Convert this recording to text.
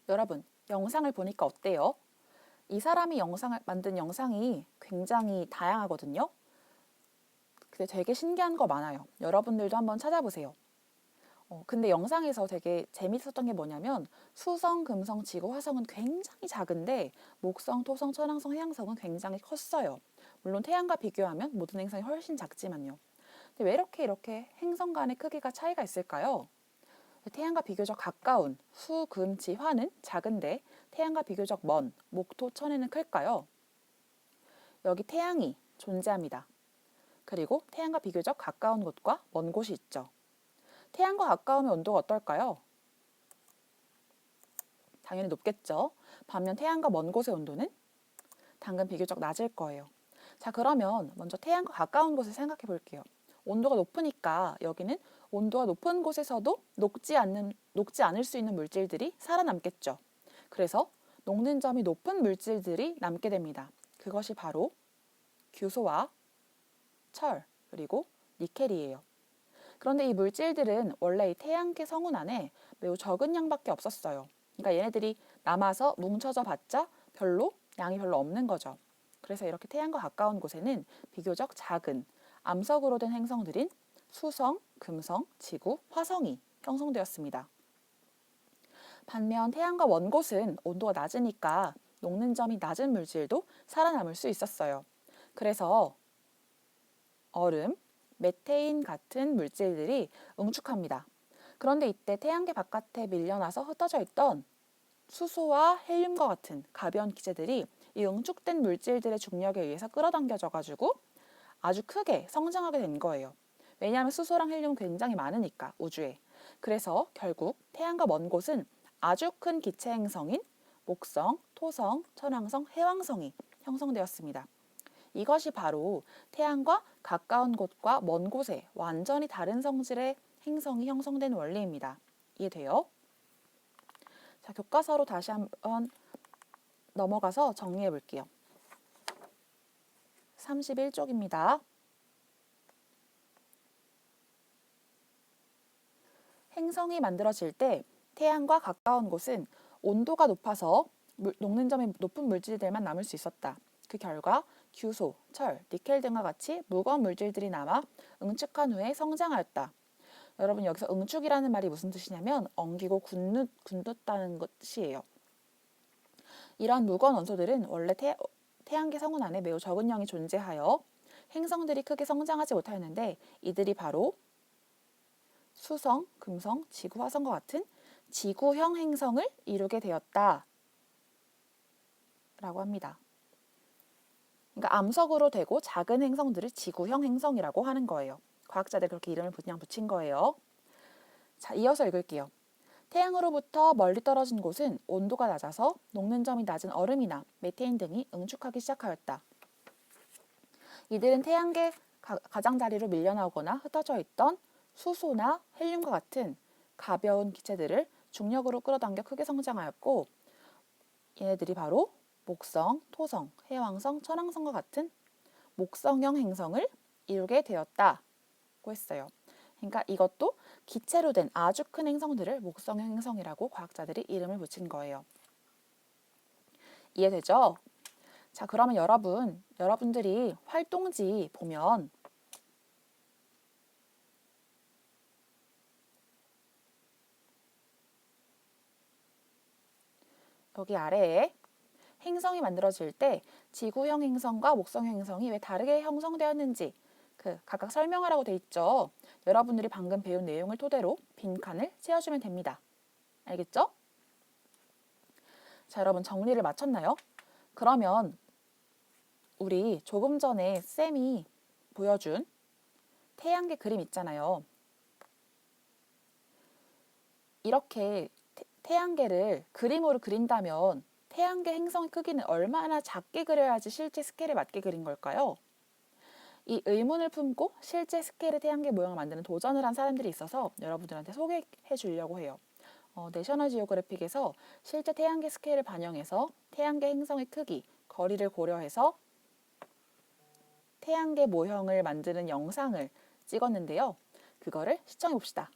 여러분, 영상을 보니까 어때요? 이 사람이 만든 영상이 굉장히 다양하거든요. 근데 되게 신기한 거 많아요. 여러분들도 한번 찾아보세요. 근데 영상에서 되게 재밌었던 게 뭐냐면 수성, 금성, 지구, 화성은 굉장히 작은데 목성, 토성, 천왕성, 해왕성은 굉장히 컸어요. 물론 태양과 비교하면 모든 행성이 훨씬 작지만요. 근데 왜 이렇게 행성 간의 크기가 차이가 있을까요? 태양과 비교적 가까운 수, 금, 지, 화는 작은데 태양과 비교적 먼 목, 토, 천에는 클까요? 여기 태양이 존재합니다. 그리고 태양과 비교적 가까운 곳과 먼 곳이 있죠. 태양과 가까우면 온도가 어떨까요? 당연히 높겠죠. 반면 태양과 먼 곳의 온도는 당근 비교적 낮을 거예요. 자, 그러면 먼저 태양과 가까운 곳을 생각해 볼게요. 온도가 높으니까 여기는 온도가 높은 곳에서도 녹지 않을 수 있는 물질들이 살아남겠죠. 그래서 녹는 점이 높은 물질들이 남게 됩니다. 그것이 바로 규소와 철, 그리고 니켈이에요. 그런데 이 물질들은 원래 이 태양계 성운 안에 매우 적은 양밖에 없었어요. 그러니까 얘네들이 남아서 뭉쳐져 봤자 양이 별로 없는 거죠. 그래서 이렇게 태양과 가까운 곳에는 비교적 작은 암석으로 된 행성들인 수성, 금성, 지구, 화성이 형성되었습니다. 반면 태양과 먼 곳은 온도가 낮으니까 녹는 점이 낮은 물질도 살아남을 수 있었어요. 그래서 얼음, 메테인 같은 물질들이 응축합니다. 그런데 이때 태양계 바깥에 밀려나서 흩어져 있던 수소와 헬륨과 같은 가벼운 기체들이 이 응축된 물질들의 중력에 의해서 끌어당겨져 가지고 아주 크게 성장하게 된 거예요. 왜냐하면 수소랑 헬륨은 굉장히 많으니까 우주에. 그래서 결국 태양과 먼 곳은 아주 큰 기체 행성인 목성, 토성, 천왕성, 해왕성이 형성되었습니다. 이것이 바로 태양과 가까운 곳과 먼 곳에 완전히 다른 성질의 행성이 형성된 원리입니다. 이해돼요? 자, 교과서로 다시 한번 넘어가서 정리해 볼게요. 31쪽입니다. 행성이 만들어질 때 태양과 가까운 곳은 온도가 높아서 녹는 점이 높은 물질들만 남을 수 있었다. 그 결과 규소, 철, 니켈 등과 같이 무거운 물질들이 남아 응축한 후에 성장하였다. 여러분, 여기서 응축이라는 말이 무슨 뜻이냐면 엉기고 굳는다는 것이에요. 이러한 무거운 원소들은 원래 태양계 성운 안에 매우 적은 양이 존재하여 행성들이 크게 성장하지 못하였는데 이들이 바로 수성, 금성, 지구, 화성과 같은 지구형 행성을 이루게 되었다 라고 합니다. 그러니까 암석으로 되고 작은 행성들을 지구형 행성이라고 하는 거예요. 과학자들 그렇게 이름을 그냥 붙인 거예요. 자, 이어서 읽을게요. 태양으로부터 멀리 떨어진 곳은 온도가 낮아서 녹는 점이 낮은 얼음이나 메테인 등이 응축하기 시작하였다. 이들은 태양계 가장자리로 밀려나오거나 흩어져 있던 수소나 헬륨과 같은 가벼운 기체들을 중력으로 끌어당겨 크게 성장하였고 얘네들이 바로 목성, 토성, 해왕성, 천왕성과 같은 목성형 행성을 이루게 되었다고 했어요. 그러니까 이것도 기체로 된 아주 큰 행성들을 목성형 행성이라고 과학자들이 이름을 붙인 거예요. 이해되죠? 자, 그러면 여러분들이 활동지 보면 여기 아래에 행성이 만들어질 때 지구형 행성과 목성형 행성이 왜 다르게 형성되었는지 각각 설명하라고 돼 있죠. 여러분들이 방금 배운 내용을 토대로 빈칸을 채워주면 됩니다. 알겠죠? 자, 여러분 정리를 마쳤나요? 그러면 우리 조금 전에 쌤이 보여준 태양계 그림 있잖아요. 이렇게 태양계를 그림으로 그린다면 태양계 행성의 크기는 얼마나 작게 그려야지 실제 스케일에 맞게 그린 걸까요? 이 의문을 품고 실제 스케일의 태양계 모형을 만드는 도전을 한 사람들이 있어서 여러분들한테 소개해 주려고 해요. 내셔널 지오그래픽에서 실제 태양계 스케일을 반영해서 태양계 행성의 크기, 거리를 고려해서 태양계 모형을 만드는 영상을 찍었는데요. 그거를 시청해 봅시다.